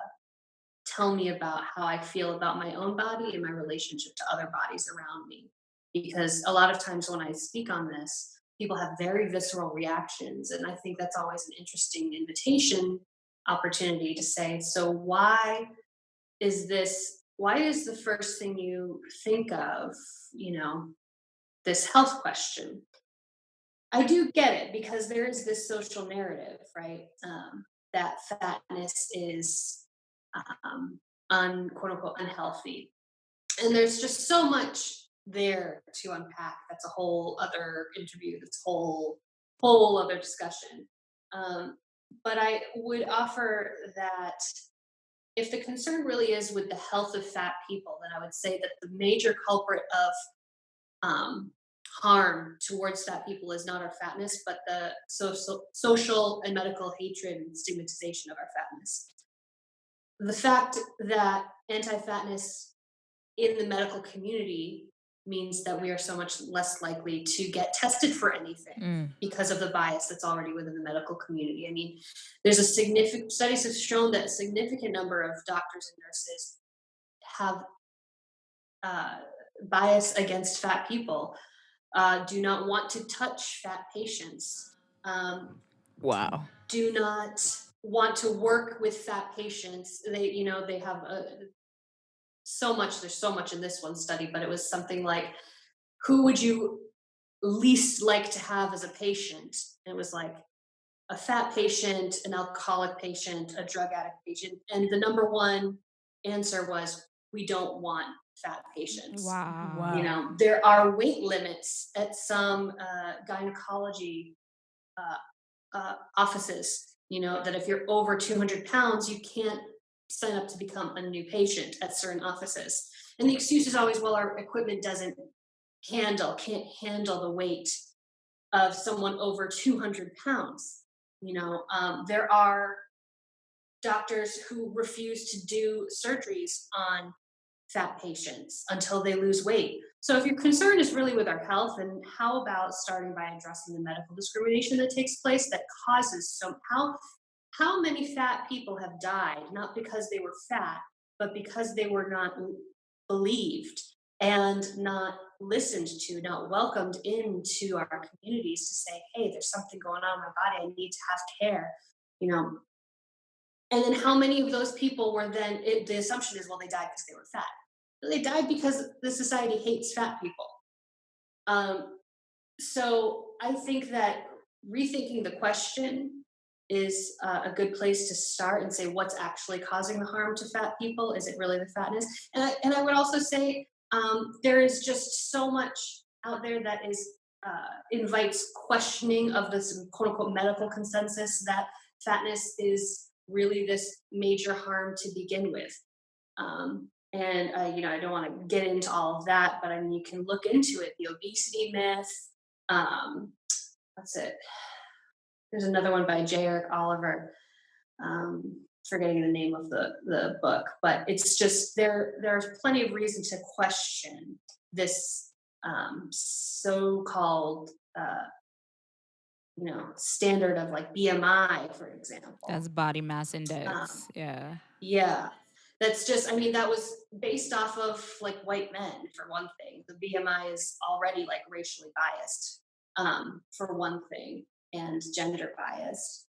Tell me about how I feel about my own body and my relationship to other bodies around me. Because a lot of times when I speak on this, people have very visceral reactions. And I think that's always an interesting invitation opportunity to say, so why is the first thing you think of, this health question? I do get it because there is this social narrative, right? That fatness is quote unquote unhealthy. And there's just so much there to unpack. That's a whole other interview. That's whole other discussion. But I would offer that if the concern really is with the health of fat people, then I would say that the major culprit of harm towards fat people is not our fatness, but the social and medical hatred and stigmatization of our fatness. The fact that anti-fatness in the medical community means that we are so much less likely to get tested for anything because of the bias that's already within the medical community. I mean, there's a significant, studies have shown that a significant number of doctors and nurses have bias against fat people, do not want to touch fat patients. Wow. Do not want to work with fat patients. They have there's so much in this one study, but it was something like, who would you least like to have as a patient? And it was like a fat patient, an alcoholic patient, a drug addict patient. And the number one answer was, we don't want fat patients. Wow. There are weight limits at some gynecology offices, that if you're over 200 pounds, you can't sign up to become a new patient at certain offices. And the excuse is always, well, our equipment can't handle the weight of someone over 200 pounds. There are doctors who refuse to do surgeries on fat patients until they lose weight. So if your concern is really with our health, then how about starting by addressing the medical discrimination that takes place that causes how many fat people have died, not because they were fat, but because they were not believed and not listened to, not welcomed into our communities to say, hey, there's something going on in my body, I need to have care, And then how many of those people were then, the assumption is, well, they died because they were fat. They died because the society hates fat people. So I think that rethinking the question is a good place to start and say, what's actually causing the harm to fat people? Is it really the fatness? And I would also say there is just so much out there that invites questioning of this quote unquote medical consensus that fatness is really this major harm to begin with. I don't want to get into all of that, but I mean, you can look into it. The obesity myth. What's it? There's another one by J. Eric Oliver. Forgetting the name of the book, but it's just there's plenty of reason to question this so-called standard of like BMI, for example. That's body mass index. Yeah. That's just, that was based off of like white men, for one thing. The BMI is already like racially biased, for one thing, and gender biased.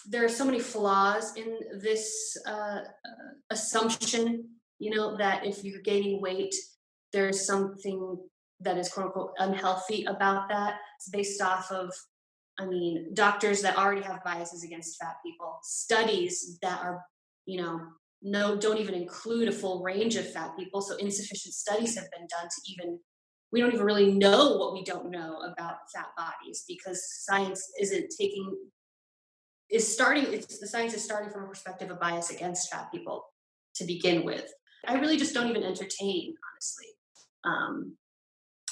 There are so many flaws in this assumption, that if you're gaining weight, there's something that is quote unquote unhealthy about that. It's based off of, doctors that already have biases against fat people, studies that are, don't even include a full range of fat people. So insufficient studies have been done to we don't even really know what we don't know about fat bodies, because science the science is starting from a perspective of bias against fat people to begin with. I really just don't even entertain, honestly,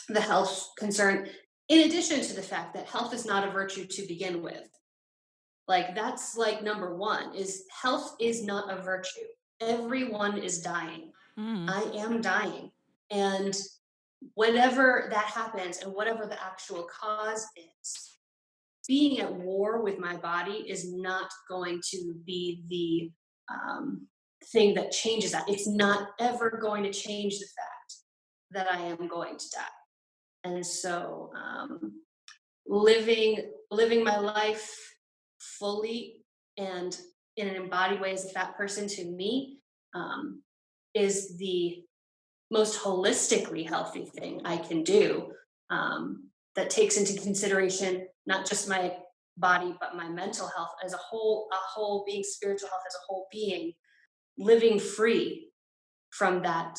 the health concern, in addition to the fact that health is not a virtue to begin with. Like, that's like number one, is health is not a virtue. Everyone is dying. I am dying. And whenever that happens, and whatever the actual cause is, being at war with my body is not going to be the thing that changes that. It's not ever going to change the fact that I am going to die. And so living my life fully and in an embodied way as a fat person, to me, is the most holistically healthy thing I can do, that takes into consideration not just my body, but my mental health as a whole being, spiritual health as a whole being, living free from that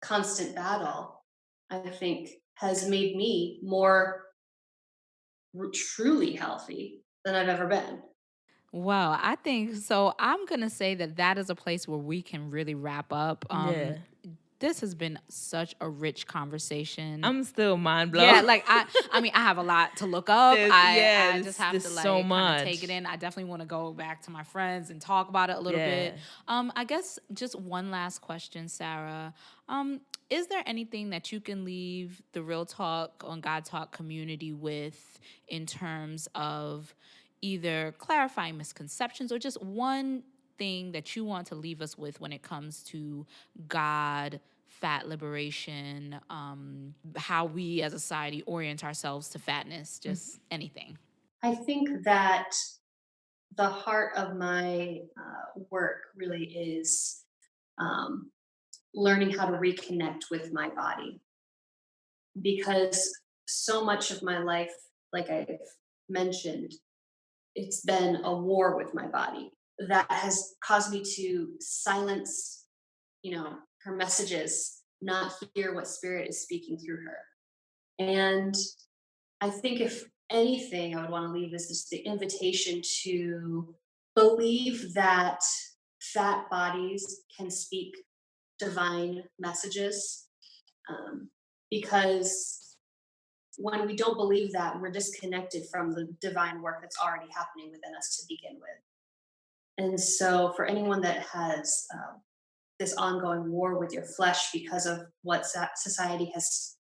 constant battle, I think has made me more truly healthy than I've ever been. Well, I think so. I'm going to say that is a place where we can really wrap up. Yeah. This has been such a rich conversation. I'm still mind blown. Yeah, like I mean, I have a lot to look up. I just have to so like kind much. of take it in. I definitely want to go back to my friends and talk about it a little bit. I guess just one last question, Sarah. Is there anything that you can leave the Real Talk on God Talk community with in terms of either clarifying misconceptions or just one thing that you want to leave us with when it comes to God, fat liberation, how we as a society orient ourselves to fatness, just anything? I think that the heart of my work really is learning how to reconnect with my body, because so much of my life, like I've mentioned, it's been a war with my body that has caused me to silence, her messages, not hear what spirit is speaking through her. And I think if anything I would want to leave is just the invitation to believe that fat bodies can speak divine messages, because when we don't believe that, we're disconnected from the divine work that's already happening within us to begin with. And so, for anyone that has this ongoing war with your flesh because of what society has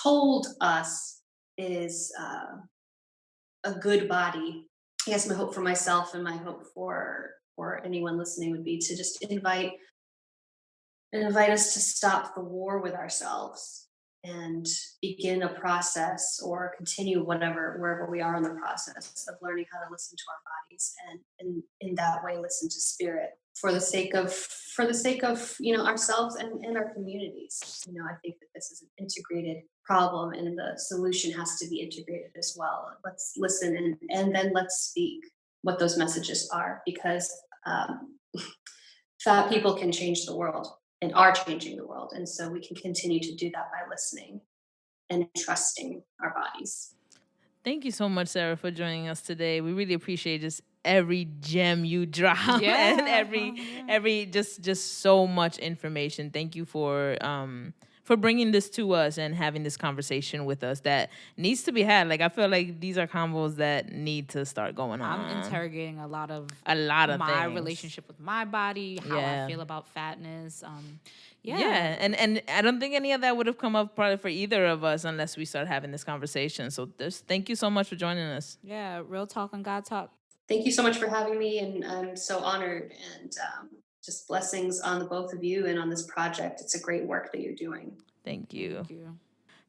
told us is a good body, I guess my hope for myself and my hope for anyone listening would be to just invite us to stop the war with ourselves and begin a process or continue wherever we are in the process of learning how to listen to our bodies, and in that way listen to spirit for the sake of ourselves and our communities. I think that this is an integrated problem and the solution has to be integrated as well. Let's listen and then let's speak what those messages are, because fat people can change the world and are changing the world. And so we can continue to do that by listening and trusting our bodies. Thank you so much, Sarah, for joining us today. We really appreciate just every gem you drop and every just so much information. Thank you for bringing this to us and having this conversation with us that needs to be had. Like, I feel like these are combos that need to start going on. I'm interrogating a lot of my things. Relationship with my body, how I feel about fatness. And I don't think any of that would have come up probably for either of us unless we start having this conversation. So thank you so much for joining us. Yeah, Real Talk on God Talk. Thank you so much for having me, and I'm so honored, and just blessings on the both of you and on this project. It's a great work that you're doing. Thank you. Thank you.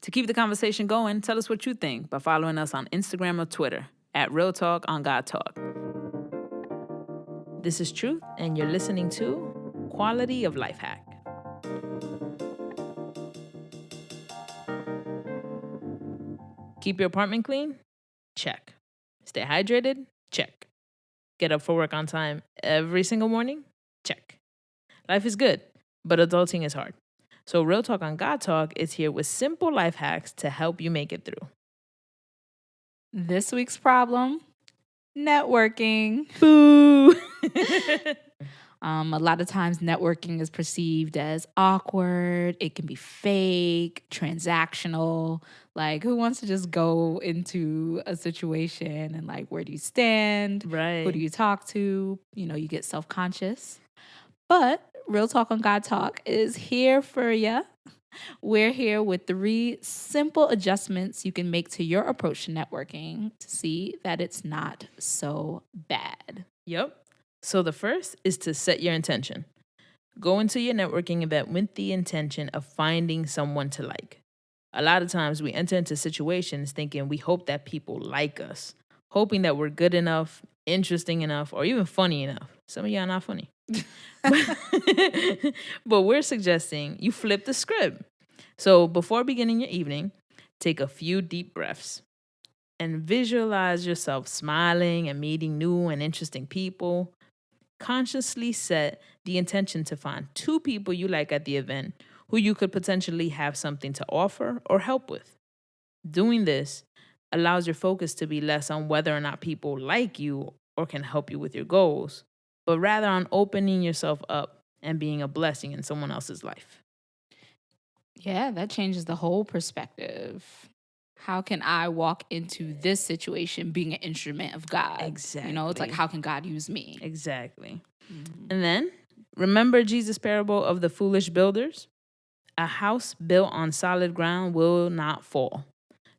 To keep the conversation going, tell us what you think by following us on Instagram or Twitter at Real Talk on God Talk. This is Truth, and you're listening to Quality of Life Hack. Keep your apartment clean? Check. Stay hydrated? Check. Get up for work on time every single morning? Check. Life is good, but adulting is hard. So Real Talk on God Talk is here with simple life hacks to help you make it through. This week's problem, networking. Boo! A lot of times networking is perceived as awkward. It can be fake, transactional. Like, who wants to just go into a situation and like, where do you stand? Right. Who do you talk to? You get self-conscious. But Real Talk on God Talk is here for you. We're here with 3 simple adjustments you can make to your approach to networking to see that it's not so bad. Yep. So the first is to set your intention. Go into your networking event with the intention of finding someone to like. A lot of times we enter into situations thinking we hope that people like us, hoping that we're good enough, interesting enough, or even funny enough. Some of y'all are not funny. But we're suggesting you flip the script. So before beginning your evening, take a few deep breaths and visualize yourself smiling and meeting new and interesting people. Consciously set the intention to find 2 people you like at the event who you could potentially have something to offer or help with. Doing this allows your focus to be less on whether or not people like you or can help you with your goals, but rather on opening yourself up and being a blessing in someone else's life. Yeah, that changes the whole perspective. How can I walk into this situation being an instrument of God? Exactly. You know, it's like, how can God use me? Exactly. Mhm. And then, remember Jesus' parable of the foolish builders? A house built on solid ground will not fall.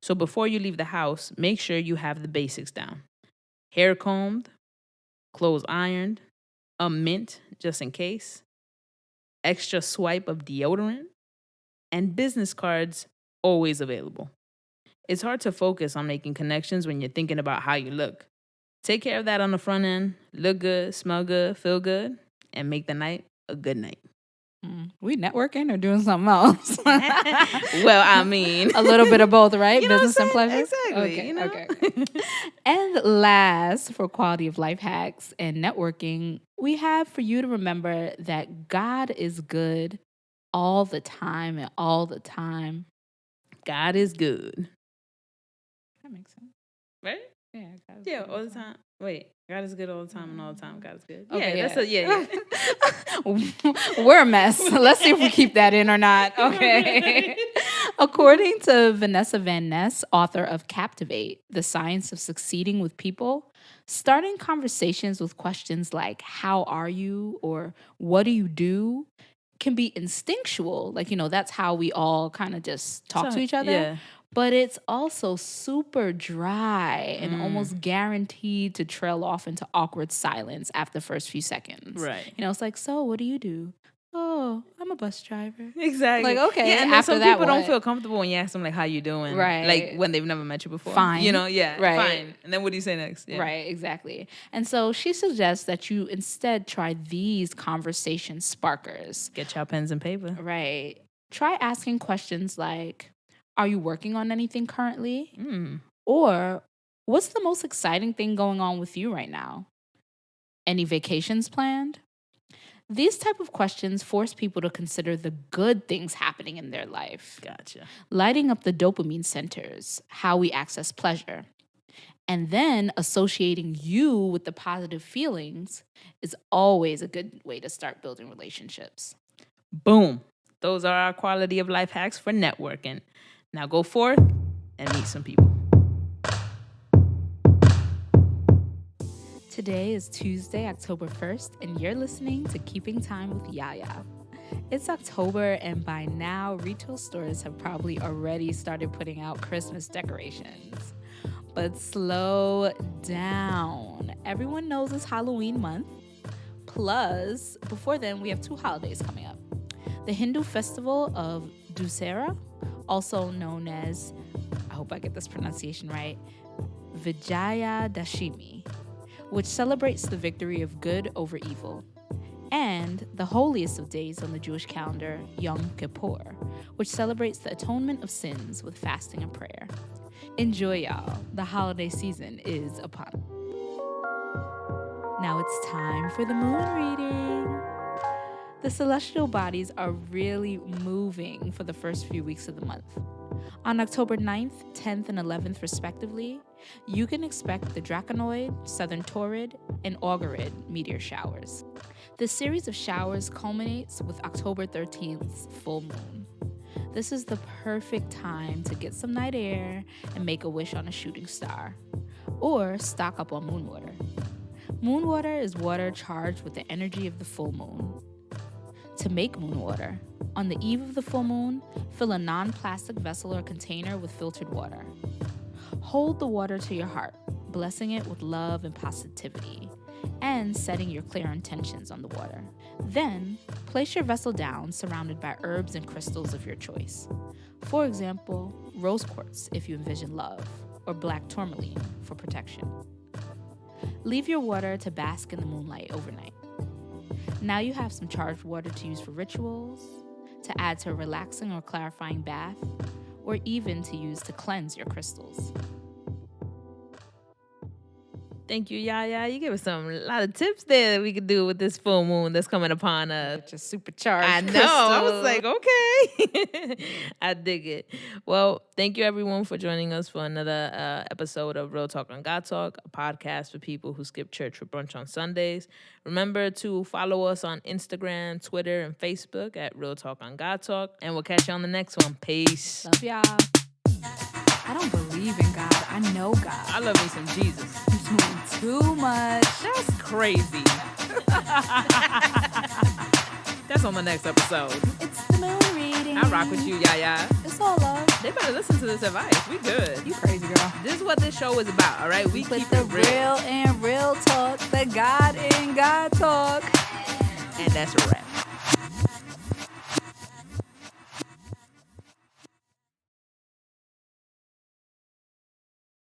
So before you leave the house, make sure you have the basics down. Hair combed, clothes ironed, a mint just in case, extra swipe of deodorant, and business cards always available. It's hard to focus on making connections when you're thinking about how you look. Take care of that on the front end. Look good, smell good, feel good, and make the night a good night. We networking or doing something else? Well, I mean, a little bit of both, right? You know what I'm Business and saying? pleasure. Exactly, Okay, you know? okay. And last, for quality of life hacks and networking, we have for you to remember that God is good all the time and all the time. God is good. That makes sense. Right? Yeah, God is Yeah, good all the time. Wait, God is good all the time and all the time God is good. Okay, Yeah, that's a, yeah. We're a mess. Let's see if we keep that in or not. Okay. According to Vanessa Van Ness, author of Captivate, The Science of Succeeding with People, starting conversations with questions like, how are you? Or what do you do? Can be instinctual. Like, you know, that's how we all kind of just talk to each other. Yeah. But it's also super dry and almost guaranteed to trail off into awkward silence after the first few seconds. Right. You know, it's like, so what do you do? Oh, I'm a bus driver. Exactly. Like, okay, Yeah, and then after some that, people don't what? feel comfortable when you ask them, like, how you doing? Right. Like, when they've never met you before. Fine. You know, yeah. Right. Fine. And then what do you say next? Yeah. Right, exactly. And so she suggests that you instead try these conversation sparkers. Get your pens and paper. Right. Try asking questions like, are you working on anything currently? Or what's the most exciting thing going on with you right now? Any vacations planned? These type of questions force people to consider the good things happening in their life. Gotcha. Lighting up the dopamine centers, how we access pleasure. And then associating you with the positive feelings is always a good way to start building relationships. Boom. Those are our quality of life hacks for networking. Now go forth and meet some people. Today is Tuesday, October 1st, and you're listening to Keeping Time with YaYa. It's October, and by now, retail stores have probably already started putting out Christmas decorations. But slow down. Everyone knows it's Halloween month. Plus, before then, we have 2 holidays coming up. The Hindu festival of Dussehra, also known as, I hope I get this pronunciation right, Vijayadashimi, which celebrates the victory of good over evil, and the holiest of days on the Jewish calendar, Yom Kippur, which celebrates the atonement of sins with fasting and prayer. Enjoy, y'all. The holiday season is upon us. Now it's time for the moon reading. The celestial bodies are really moving for the first few weeks of the month. On October 9th, 10th, and 11th, respectively, you can expect the Draconoid, Southern Taurid, and Augurid meteor showers. This series of showers culminates with October 13th's full moon. This is the perfect time to get some night air and make a wish on a shooting star, or stock up on moon water. Moon water is water charged with the energy of the full moon. To make moon water, on the eve of the full moon, fill a non-plastic vessel or container with filtered water. Hold the water to your heart, blessing it with love and positivity, and setting your clear intentions on the water. Then, place your vessel down surrounded by herbs and crystals of your choice. For example, rose quartz if you envision love, or black tourmaline for protection. Leave your water to bask in the moonlight overnight. Now you have some charged water to use for rituals, to add to a relaxing or clarifying bath, or even to use to cleanse your crystals. Thank you, YaYa. You gave us a lot of tips there that we could do with this full moon that's coming upon us. Just supercharged. I know. I was like, okay. I dig it. Well, thank you everyone for joining us for another episode of Real Talk on God Talk, a podcast for people who skip church for brunch on Sundays. Remember to follow us on Instagram, Twitter, and Facebook at Real Talk on God Talk. And we'll catch you on the next one. Peace. Love y'all. I don't believe in God. I know God. I love me some Jesus. You're doing too much. That's crazy. That's on the next episode. It's the moon reading. I rock with you, YaYa. It's all love. They better listen to this advice. We good. You crazy girl. This is what this show is about, all right? We Put keep the it real. real and real talk, the God in God talk. And that's a wrap.